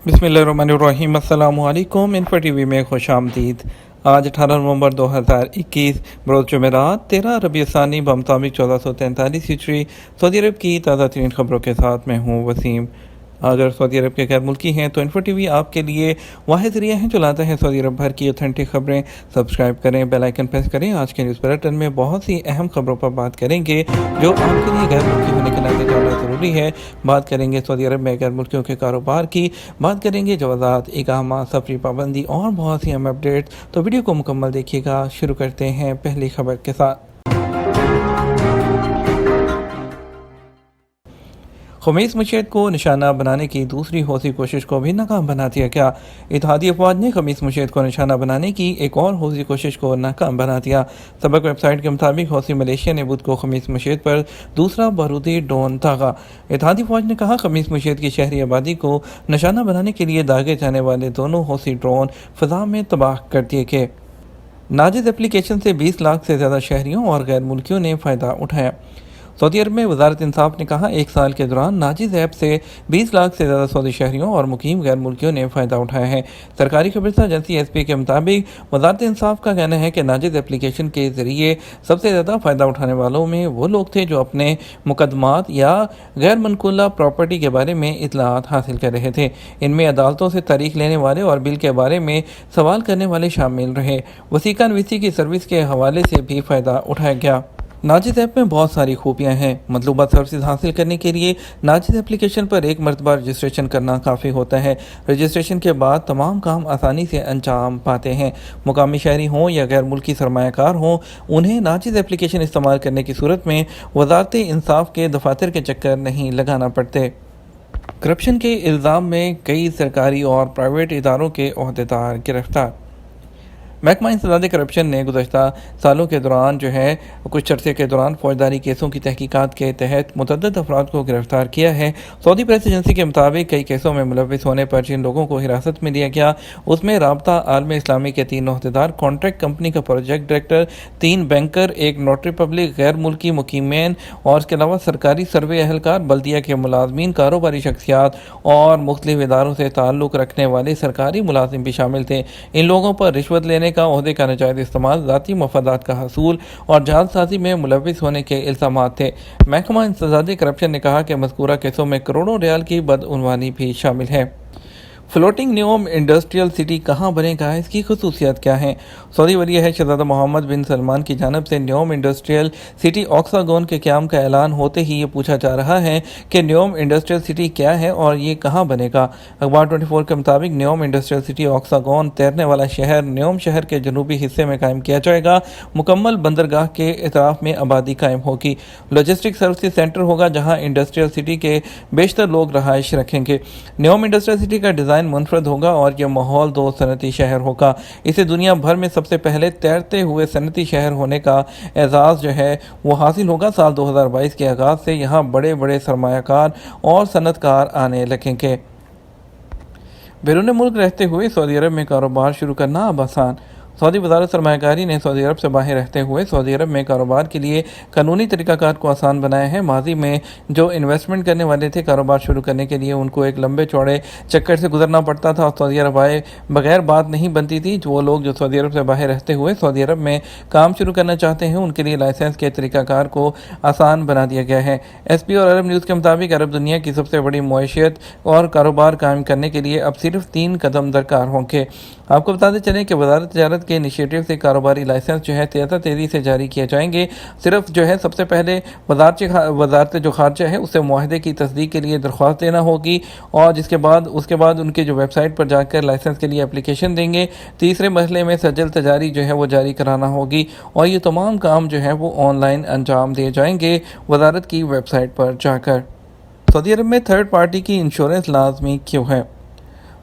बिस्मिल्लाहिर्रहमानिर्रहीम। अस्सलामु अलैकुम। इन्फो टी वी में खुश आमदीद। आज 18 नवंबर 2021 बरोज़ जुमेरात 13 रबीउ सानी बमुताबिक 1443 हिजरी सऊदी अरब की ताज़ा तरीन खबरों के साथ मैं हूँ वसीम। अगर सऊदी अरब के गैर मुल्की हैं तो इन्फो टी वी आपके लिए वाहिद ज़रिया है जो लाता है सऊदी अरब भर की ऑथेंटिक खबरें। सब्सक्राइब करें, बेल आइकन प्रेस करें। आज के न्यूज़ बुलेटिन में बहुत सी अहम खबरों पर बात करेंगे जो आपके लिए गैर मुल्की होने के नाते जानना ज़रूरी है। बात करेंगे सऊदी अरब में गैर मुल्कियों के कारोबार की, बात करेंगे जवाज़ात, इकामा, सफरी पाबंदी और बहुत सी अहम अपडेट्स। तो वीडियो को मुकम्मल देखिएगा। शुरू करते हैं पहली खबर के साथ। खमीस मुशीयत को निशाना बनाने की दूसरी हौसी कोशिश को भी नाकाम बना दिया गया। इत्तेहादी अफवाज ने खमीस मुशीयत को निशाना बनाने की एक और हौसी कोशिश को नाकाम बना दिया। सबक वेबसाइट के मुताबिक हौसी मलेशिया ने बुध को खमीस मुशीयत पर दूसरा बारूदी ड्रोन दागा। इत्तेहादी फौज ने कहा खमीस मुशीयत की शहरी आबादी को निशाना बनाने के लिए दागे जाने वाले दोनों हौसी ड्रोन फ़ज़ा में तबाह कर दिए गए। नाजिज़ एप्लीकेशन से 20 लाख से ज़्यादा शहरियों और गैर मुल्कियों ने फ़ायदा उठाया। सऊदी अरब में वजारत इंसाफ ने कहा एक साल के दौरान नाजिज़ ऐप से 20 लाख से ज़्यादा सऊदी शहरियों और मुकीम गैर मुल्कियों ने फ़ायदा उठाया है। सरकारी खबरसा एजेंसी एसपी के मुताबिक वजारत इंसाफ का कहना है कि नाजिज़ एप्लीकेशन के ज़रिए सबसे ज़्यादा फ़ायदा उठाने वालों में वो लोग थे जो अपने मुकदमात या गैर मनकूला प्रॉपर्टी के बारे में इतलात हासिल कर रहे थे। इनमें अदालतों से तारीख लेने वाले और बिल के बारे में सवाल करने वाले शामिल रहे। वसीका नवीसी की सर्विस के हवाले से भी फ़ायदा उठाया गया। नाजिज़ ऐप में बहुत सारी खूबियाँ हैं। मतलूबा सर्विस हासिल करने के लिए नाजिज़ एप्लीकेशन पर एक मरतबा रजिस्ट्रेशन करना काफ़ी होता है। रजिस्ट्रेशन के बाद तमाम काम आसानी से अंजाम पाते हैं। मुकामी शहरी हों या गैर मुल्की सरमायाकार हों, उन्हें नाजिज़ एप्लीकेशन इस्तेमाल करने की सूरत में वजारत इंसाफ के दफातर के चक्कर नहीं लगाना पड़ते। करप्शन के इल्ज़ाम में कई सरकारी और प्राइवेट इदारों के ओहदेदार गिरफ्तार। महकमा इंसदाद करप्शन ने गुज़श्ता सालों के दौरान कुछ अरसे के दौरान फौजदारी केसों की तहकीकात के तहत मुतअद्दिद अफराद को गिरफ्तार किया है। सऊदी प्रेस एजेंसी के मुताबिक कई केसों में मुलव्विस होने पर जिन लोगों को हिरासत में लिया गया उसमें राब्ता आलम इस्लामी के 3 ओहदेदार, कॉन्ट्रैक्ट कंपनी का प्रोजेक्ट डायरेक्टर, 3 बैंकर, एक नोटरी पब्लिक, गैर मुल्की मुकीमैन और इसके अलावा सरकारी सर्वे अहलकार, बल्दिया के मुलाजमीन, कारोबारी शख्सियात और मुख्तलिफ इदारों से ताल्लुक़ रखने वाले सरकारी मुलाजिम भी शामिल थे। इन लोगों पर रिश्वत लेने का, ओहदे का नाजायज़ इस्तेमाल, ज़ाती मफादात का हसूल और जालसाजी में मुलव्विस होने के इल्ज़ामात थे। महकमा इंसदाद करप्शन ने कहा कि मज़कूरा केसों में करोड़ों रियाल की बदउनवानी भी शामिल है। फ्लोटिंग न्योम इंडस्ट्रियल सिटी कहाँ बनेगा, इसकी खसूसियात क्या हैं? सऊदी वली अहद शहज़ादा मोहम्मद बिन सलमान की जानिब से न्योम इंडस्ट्रियल सिटी ऑक्सागोन के क़याम का ऐलान होते ही ये पूछा जा रहा है कि न्योम इंडस्ट्रियल सिटी क्या है और ये कहाँ बनेगा। अखबार 24 के मुताबिक न्योम इंडस्ट्रियल सिटी ऑक्सागोन तैरने वाला शहर न्योम शहर के जनूबी हिस्से में कायम किया जाएगा। मुकम्मल बंदरगाह के इतराफ़ में आबादी कायम होगी। लॉजिस्टिक सर्विस सेंटर होगा जहाँ इंडस्ट्रियल सिटी के बेशतर लोग रहाइश रखेंगे। न्योम इंडस्ट्रियल सिटी का डिज़ाइन मुनफरद होगा और यह माहौल दो सनती शहर होगा। इसे दुनिया भर में सबसे पहले तैरते हुए सनती शहर होने का एजाज़ वो हासिल होगा। साल 2022 के आगाज़ से यहाँ बड़े बड़े सरमायाकार और सनतकार आने लगेंगे। बैरून मुल्क रहते हुए सऊदी अरब में कारोबार शुरू करना अब आसान। सऊदी वज़ारत सरमायाकारी ने सऊदी अरब से बाहर रहते हुए सऊदी अरब में कारोबार के लिए कानूनी तरीक़ाकार को आसान बनाया है। माजी में जो इन्वेस्टमेंट करने वाले थे कारोबार शुरू करने के लिए उनको एक लंबे चौड़े चक्कर से गुजरना पड़ता था और सऊदी अरब आए बगैर बात नहीं बनती थी। वो लोग जो सऊदी अरब से बाहर रहते हुए सऊदी अरब में काम शुरू करना चाहते हैं उनके लिए लाइसेंस के तरीक़ाकार को आसान बना दिया गया है। SP और अरब न्यूज़ के मुताबिक अरब दुनिया की सबसे बड़ी मईशत और कारोबार कायम करने के लिए अब सिर्फ 3 कदम दरकार होंगे। आपको बताते चलें कि वज़ारत तिजारत के इनिशिएटिव से कारोबारी लाइसेंस ज़्यादा तेज़ी से जारी किए जाएंगे। सिर्फ सबसे पहले वज़ारत जो खारजा है उससे मुआहदे की तस्दीक के लिए दरख्वास्त देना होगी और उसके बाद उनके जो वेबसाइट पर जाकर लाइसेंस के लिए एप्लीकेशन देंगे। तीसरे मरहले में सजल तजारी वो जारी कराना होगी और ये तमाम काम वो ऑनलाइन अंजाम दिए जाएंगे वज़ारत की वेबसाइट पर जाकर। सऊदी अरब में थर्ड पार्टी की इंश्योरेंस लाजमी क्यों है?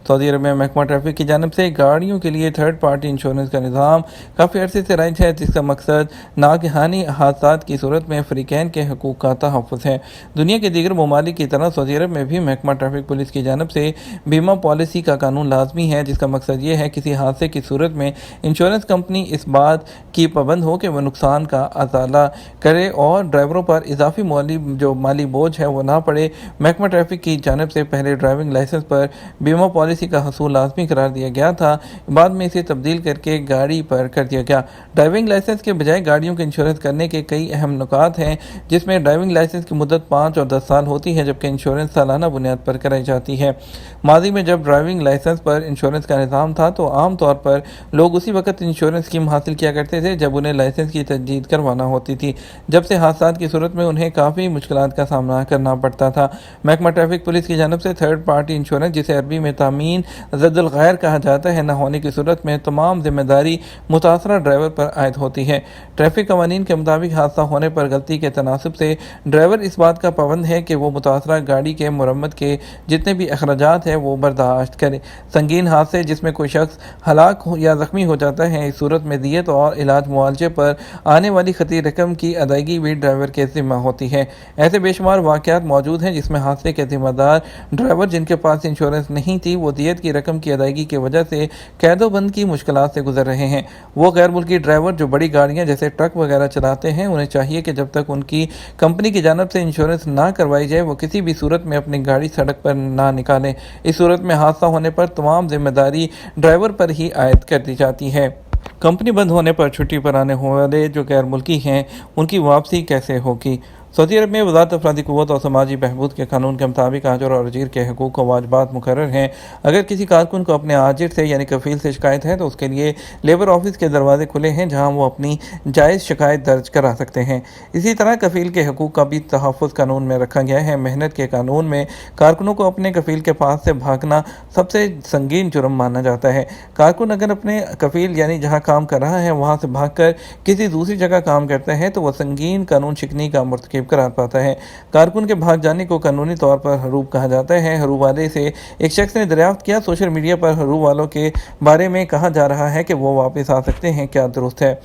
सऊदी अरब में महकमा ट्रैफिक की जानिब से गाड़ियों के लिए थर्ड पार्टी इंश्योरेंस का निज़ाम काफ़ी अरसे से राइज है, जिसका मकसद नागहानी हादसात की सूरत में फ़रीक़ैन के हकूक़ का तहफ़्फ़ुज़ है। दुनिया के दीगर ममालिक की तरह सऊदी अरब में भी महकमा ट्रैफिक पुलिस की जानिब से बीमा पॉलिसी का कानून लाजमी है, जिसका मकसद ये है किसी हादसे की सूरत में इंश्योरेंस कंपनी इस बात की पाबंद हो कि वह नुकसान का अज़ाला करे और ड्राइवरों पर इजाफी माली बोझ वो ना पड़े। महकमा ट्रैफिक की जानिब से पहले ड्राइविंग लाइसेंस पर बीमा पॉलिसी पॉलिसी का हसूल लाजमी करार दिया गया था, बाद में इसे तब्दील करके गाड़ी पर कर दिया गया। ड्राइविंग लाइसेंस के बजाय गाड़ियों के इंश्योरेंस करने के कई अहम नुकात हैं, जिसमें ड्राइविंग लाइसेंस की मुद्दत 5 और 10 साल होती है, जबकि इंश्योरेंस सालाना बुनियाद पर कराई जाती है। माजी में जब ड्राइविंग लाइसेंस पर इंश्योरेंस का निज़ाम था तो आम तौर पर लोग उसी वक्त इंश्योरेंस स्कीम हासिल किया करते थे जब उन्हें लाइसेंस की तजदीद करवाना होती थी। जब से हादसात की सूरत में उन्हें काफ़ी मुश्किलात का सामना करना पड़ता था। महकमा ट्रैफिक पुलिस की जानब से थर्ड पार्टी इंश्योरेंस, जिसे अरबी में तामीन ज़द्दुल गैर कहा जाता है, न होने की सूरत में तमाम जिम्मेदारी मुतासरा ड्राइवर पर आयद होती है। ट्रैफिक कवानीन के मुताबिक हादसा होने पर गलती के तनासुब से ड्राइवर इस बात का पाबंद है कि वो मुतासरा गाड़ी के मुरम्मत के जितने भी अखराजात हैं वो बर्दाश्त करे। संगीन हादसे जिसमें कोई शख्स हलाक या ज़ख्मी हो जाता है, इस सूरत में दियत और इलाज मुआवजे पर आने वाली खती रकम की अदायगी भी ड्राइवर के ज़िम्मा होती है। ऐसे बेशुमार वाक़यात मौजूद हैं जिसमें हादसे के ज़िम्मेदार ड्राइवर, जिनके पास इंश्योरेंस नहीं थी, वो दियत की रकम की अदायगी की वजह से कैदोबंद की मुश्किलात से गुजर रहे हैं। वो गैर मुल्की ड्राइवर जो बड़ी गाड़ियाँ जैसे ट्रक वगैरह चलाते हैं, उन्हें चाहिए कि जब तक उनकी कंपनी की जानब से इंश्योरेंस ना करवाई जाए वो किसी भी सूरत में अपनी गाड़ी सड़क पर ना निकालें। इस सूरत में हादसा होने पर तमाम जिम्मेदारी ड्राइवर पर ही आयद कर दी जाती है। कंपनी बंद होने पर छुट्टी पर आने वाले जो गैर मुल्की हैं उनकी वापसी कैसे होगी? सऊदी अरब में वज़ारत अफरादी क़ुव्वत और समाजी बहबूद के कानून के मुताबिक आजिर और अजीर के हकूक़ व वाजिबात मुकर्रर हैं। अगर किसी कारकुन को अपने आजिर से यानी कफ़ील से शिकायत है तो उसके लिए लेबर ऑफिस के दरवाजे खुले हैं, जहां वो अपनी जायज़ शिकायत दर्ज करा सकते हैं। इसी तरह कफ़ील के हकूक़ का भी तहफ़्फ़ुज़ कानून में रखा गया है। मेहनत के कानून में कारकुनों को अपने कफ़ील के पास से भागना सबसे संगीन जुर्म माना जाता है। कारकुन अगर अपने कफ़ील यानी जहाँ काम कर रहा है वहाँ से भाग कर किसी दूसरी जगह काम करता है तो वह संगीन कानून शिकनी का मुर्तकिब करार पाता है। कारकुन के भाग जाने को कानूनी तौर पर हरूब कहा जाता है। हरूब वाले से एक शख्स ने दरियाफ्त किया, सोशल मीडिया पर हरूब वालों के बारे में कहा जा रहा है कि वो वापस आ सकते हैं, क्या दुरुस्त है?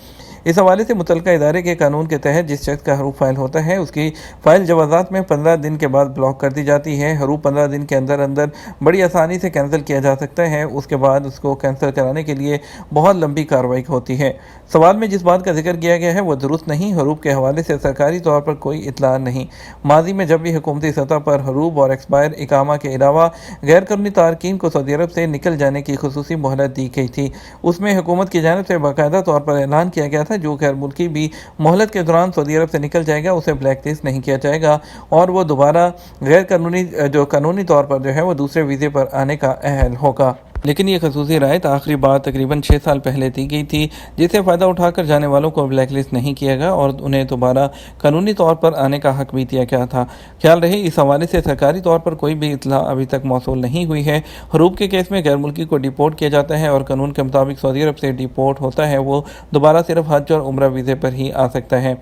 इस हवाले से मुतल्लिका इदारे के कानून के तहत जिस शख्स का हरूब फाइल होता है उसकी फ़ाइल जवाज़ात में 15 दिन के बाद ब्लॉक कर दी जाती है। हरूब 15 दिन के अंदर अंदर बड़ी आसानी से कैंसिल किया जा सकता है। उसके बाद उसको कैंसिल कराने के लिए बहुत लंबी कार्रवाई होती है। सवाल में जिस बात का जिक्र किया गया है वो दुरुस्त नहीं। हरूब के हवाले से सरकारी तौर पर कोई इतला नहीं। माजी में जब भी हुकूमती सतह पर हरूब और एक्सपायर इकामा के अलावा गैर कानूनी तारकीन को सऊदी अरब से निकल जाने की खुसूसी मोहलत दी गई थी, उसमें हुकूमत की जानिब से बाकायदा तौर पर ऐलान किया गया था जो गैर मुल्की भी मोहलत के दौरान सऊदी अरब से निकल जाएगा उसे ब्लैक लिस्ट नहीं किया जाएगा और वो दोबारा गैर कानूनी तौर पर जो है वो दूसरे वीज़े पर आने का अहल होगा। लेकिन ये खसूसी रायत आखिरी बार तकरीबन 6 साल पहले दी गई थी, जिससे फ़ायदा उठाकर जाने वालों को ब्लैक लिस्ट नहीं किया गया और उन्हें दोबारा कानूनी तौर पर आने का हक भी दिया गया था। ख्याल रहे इस हवाले से सरकारी तौर पर कोई भी इतला अभी तक मौसूल नहीं हुई है। हरूब के केस में गैर मुल्की को डिपोर्ट किया जाता है और कानून के मुताबिक सऊदी अरब से डिपोर्ट होता है वो दोबारा सिर्फ हज और उम्रा वीज़े पर ही आ सकता है।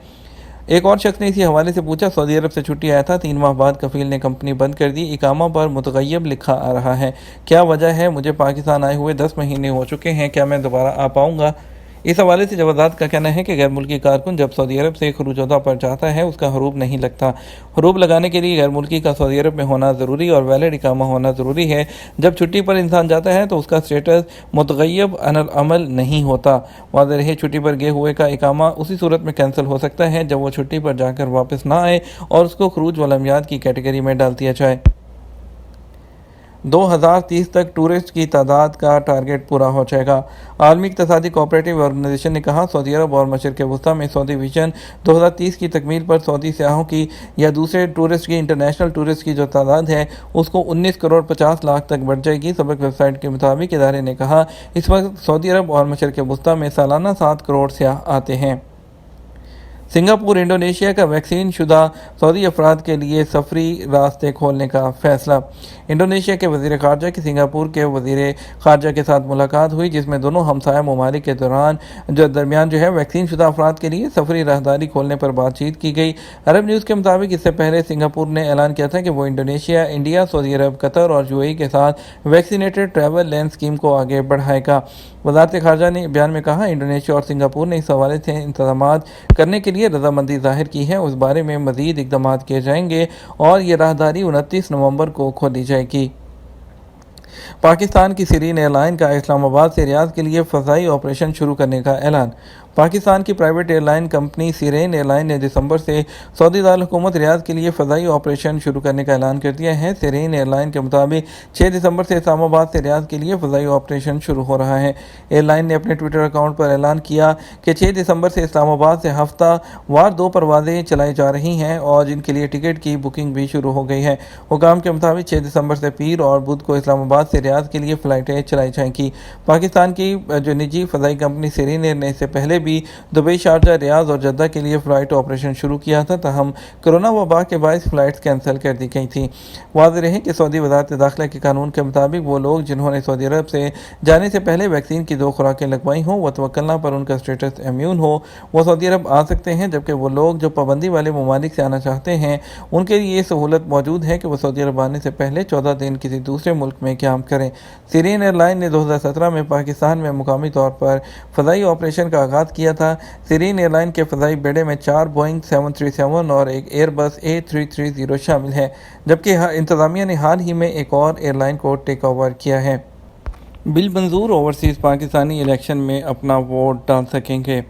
एक और शख्स ने इसी हवाले से पूछा, सऊदी अरब से छुट्टी आया था, 3 माह बाद कफ़ील ने कंपनी बंद कर दी, इकामा पर मुतगय्यब लिखा आ रहा है, क्या वजह है? मुझे पाकिस्तान आए हुए 10 महीने हो चुके हैं, क्या मैं दोबारा आ पाऊँगा? इस हवाले से जवाज़ात का कहना है कि गैर मुल्की कारकुन जब सऊदी अरब से खरूजदा पर जाता है उसका हरूब नहीं लगता। हरूब लगाने के लिए गैर मुल्की का सऊदी अरब में होना ज़रूरी और वैलिड इकामा होना ज़रूरी है। जब छुट्टी पर इंसान जाता है तो उसका स्टेटस मुतगय्यब अनल अमल नहीं होता। वाज़ेह रहे छुट्टी पर गए हुए का इकामा उसी सूरत में कैंसिल हो सकता है जब वो छुट्टी पर जाकर वापस ना आए और उसको खरूज वाल अमयाद की कैटेगरी में डाल दिया जाए। 2030 तक टूरिस्ट की तादाद का टारगेट पूरा हो जाएगा। आलमी इक़्तिसादी कोऑपरेटिव ऑर्गेनाइजेशन ने कहा, सऊदी अरब और मशरिक़ वस्ता में सऊदी विजन 2030 की तकमील पर सऊदी सयाहों की या दूसरे टूरिस्ट की इंटरनेशनल टूरिस्ट की जो तादाद है उसको 19 करोड़ 50 लाख तक बढ़ जाएगी। सबक वेबसाइट के मुताबिक इदारे ने कहा, इस वक्त सऊदी अरब और मशरिक़ वस्ता में सालाना 7 करोड़ सयाह आते हैं। सिंगापुर इंडोनेशिया का वैक्सीन शुदा सऊदी अफराद के लिए सफरी रास्ते खोलने का फैसला। इंडोनेशिया के वज़ीर ख़ारजा की सिंगापुर के वज़ीर ख़ारजा के साथ मुलाकात हुई, जिसमें दोनों हमसाया ममालिक के दरमियान जो है वैक्सीन शुदा अफराद के लिए सफरी राहदारी खोलने पर बातचीत की गई। अरब न्यूज़ के मुताबिक इससे पहले सिंगापुर ने ऐलान किया था कि वो इंडोनेशिया, इंडिया, सऊदी अरब, कतर और यूएई के साथ वैक्सीनेटेड ट्रैवल लेन स्कीम को आगे बढ़ाएगा। वज़ारत ख़ारजा ने बयान में कहा, इंडोनेशिया और सिंगापुर ने इस हवाले से इंतज़ामात करने के लिए रजामंदी जाहिर की है। उस बारे में मज़ीद इक़दामात किए जाएंगे और ये राहदारी 29 नवंबर को खोली जाएगी। पाकिस्तान की सीरीन एयरलाइन का इस्लामाबाद से रियाद के लिए फ़ज़ाई ऑपरेशन शुरू करने का ऐलान। پاکستان کی پرائیویٹ ایئر لائن کمپنی سیرین ایئر لائن نے دسمبر سے سعودی دارالحکومت ریاض کے لیے فضائی آپریشن شروع کرنے کا اعلان کر دیا ہے۔ سیرین ایئر لائن کے مطابق 6 دسمبر سے اسلام آباد سے ریاض کے لیے فضائی آپریشن شروع ہو رہا ہے۔ ایئر لائن نے اپنے ٹویٹر اکاؤنٹ پر اعلان کیا کہ 6 دسمبر سے اسلام آباد سے ہفتہ وار 2 پروازیں چلائی جا رہی ہیں اور جن کے لیے ٹکٹ کی بکنگ بھی شروع ہو گئی ہے۔ حکام کے مطابق 6 دسمبر سے پیر اور بدھ کو اسلام آباد سے ریاض کے لیے فلائٹیں چلائی جائیں گی۔ پاکستان کی جو نجی فضائی کمپنی سیرین ایئر نے اس سے پہلے بھی دبئی، شارجہ، ریاض اور جدہ کے لیے فلائٹ آپریشن شروع کیا تھا، تاہم کرونا وبا کے باعث فلائٹس کینسل کر دی گئی تھیں۔ واضح رہے کہ سعودی وزارت داخلہ کے قانون کے مطابق وہ لوگ جنہوں نے سعودی عرب سے جانے سے پہلے ویکسین کی 2 خوراکیں لگوائی ہوں و توکلنہ پر ان کا سٹیٹس امیون ہو، وہ سعودی عرب آ سکتے ہیں، جبکہ وہ لوگ جو پابندی والے ممالک سے آنا چاہتے ہیں ان کے لیے یہ سہولت موجود ہے کہ وہ سعودی عرب آنے سے پہلے 14 دن کسی دوسرے ملک میں قیام کریں۔ سیرین ایئر لائن نے 2017 میں پاکستان میں مقامی طور پر فضائی آپریشن کا آغاز کیا تھا۔ سیرین ایئر لائن کے فضائی بیڑے میں 4 بوئنگ 737 اور ایک ایئر بس A330 شامل ہے، جبکہ انتظامیہ نے حال ہی میں ایک اور ایئر لائن کو ٹیک اوور کیا ہے۔ بل منظور، اوورسیز پاکستانی الیکشن میں اپنا ووٹ ڈال سکیں گے۔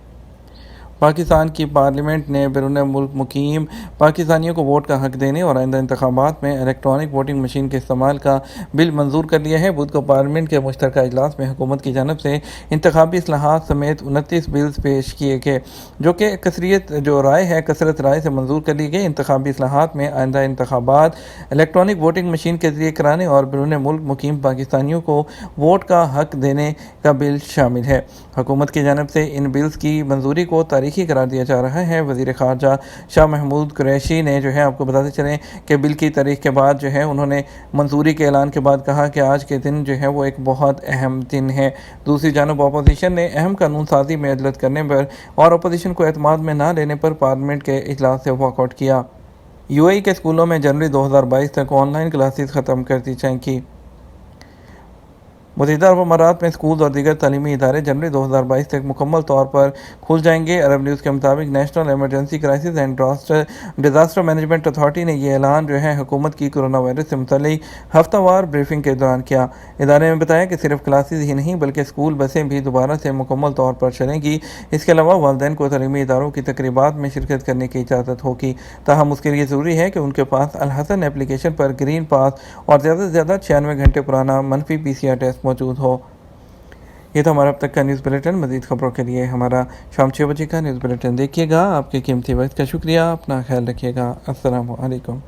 پاکستان کی پارلیمنٹ نے بیرون ملک مقیم پاکستانیوں کو ووٹ کا حق دینے اور آئندہ انتخابات میں الیکٹرانک ووٹنگ مشین کے استعمال کا بل منظور کر لیا ہے۔ بدھ کو پارلیمنٹ کے مشترکہ اجلاس میں حکومت کی جانب سے انتخابی اصلاحات سمیت 29 بلز پیش کیے گئے، جو کہ کثرت رائے سے منظور کر لی گئی۔ انتخابی اصلاحات میں آئندہ انتخابات الیکٹرانک ووٹنگ مشین کے ذریعے کرانے اور بیرون ملک مقیم پاکستانیوں کو ووٹ کا حق دینے کا بل شامل ہے۔ حکومت کی جانب سے ان بلز کی منظوری کو تاریخی قرار دیا جا رہا ہے۔ وزیر خارجہ شاہ محمود قریشی نے آپ کو بتاتے چلیں کہ بل کی تاریخ کے بعد انہوں نے منظوری کے اعلان کے بعد کہا کہ آج کے دن وہ ایک بہت اہم دن ہے۔ دوسری جانب اپوزیشن نے اہم قانون سازی میں عدالت کرنے پر اور اپوزیشن کو اعتماد میں نہ لینے پر پارلیمنٹ کے اجلاس سے واک آؤٹ کیا۔ UAE کے اسکولوں میں جنوری 2022 تک آن لائن کلاسز ختم کر دی جائیں گی۔ متحدہ عرب امارات میں اسکول اور دیگر تعلیمی ادارے جنوری 2022 تک مکمل طور پر کھل جائیں گے۔ عرب نیوز کے مطابق national emergency crisis and disaster management authority نے یہ اعلان حکومت کی کورونا وائرس سے متعلق ہفتہ وار بریفنگ کے دوران کیا۔ ادارے نے بتایا کہ صرف کلاسز ہی نہیں بلکہ اسکول بسیں بھی دوبارہ سے مکمل طور پر چلیں گی۔ اس کے علاوہ والدین کو تعلیمی اداروں کی تقریبات میں شرکت کرنے کی اجازت ہوگی، تاہم اس کے لیے ضروری ہے کہ ان کے پاس الحسن اپلیکیشن پر گرین پاس اور زیادہ سے زیادہ 96 گھنٹے پرانا منفی PCR ٹیسٹ موجود ہو۔ یہ تو ہمارا اب تک کا نیوز بلیٹن۔ مزید خبروں کے لیے ہمارا شام 6 بجے کا نیوز بلیٹن دیکھیے گا۔ آپ کے قیمتی وقت کا شکریہ۔ اپنا خیال رکھیے گا۔ السلام علیکم۔